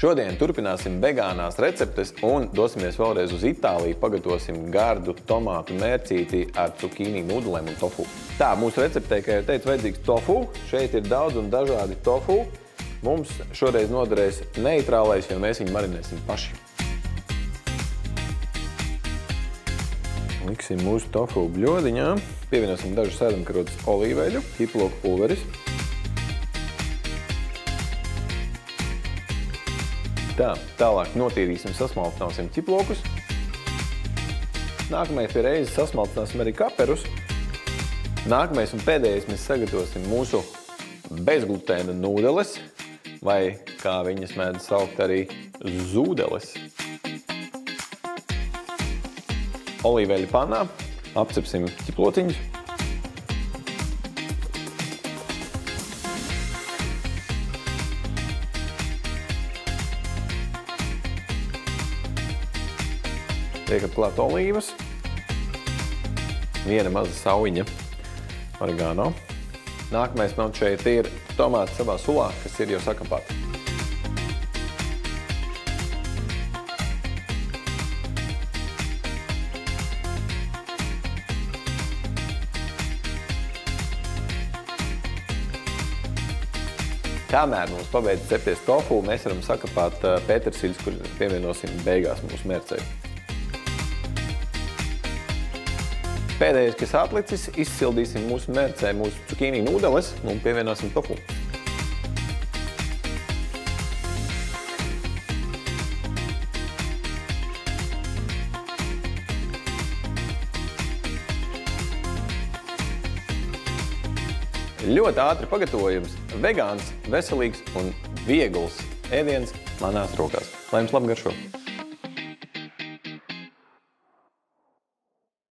Šodien turpināsim vegānās receptes un dosimies vēlreiz uz Itāliju, pagatavosim gardu tomātu mērcīti ar cukīnī nudelēm un tofu. Tā, mūsu receptē, kā jau teicu, vajadzīgs tofu. Šeit ir daudz un dažādi tofu. Mums šoreiz noderēs neitrālais, jo mēs viņu marinēsim paši. Liksim mūsu tofu bļodiņā. Pievienosim dažus ēdamkarotes olīveļu, ķiploku pulveris. Tā, tālāk notīrīsim, sasmalcināsim ķiplokus. Nākamais pie reizes sasmalcināsim arī kaperus. Nākamais un pēdējais mēs sagatavosim mūsu bezglutēna nūdeles, vai kā viņas mēdz saukt arī zūdeles. Olīveļu pannā, apcepsim ķiplociņus. Liekam klāt olīvas, viena maza saujiņa oregano. Nākamais man šeit ir tomāti savā sulā, kas ir jau sakapāti. Kamēr mums pabeidz cepties tofu, mēs varam sakapāt petersiļus, kur pievienosim beigās mūsu mērcei. Pēdējais, kas atlicis, izsildīsim mūsu mērcē mūsu cukīnī nūdeles un pievienosim tofu. Ļoti ātri pagatavojums, vegāns, veselīgs un viegls ēdiens manās rokās. Lai jums labi garšo!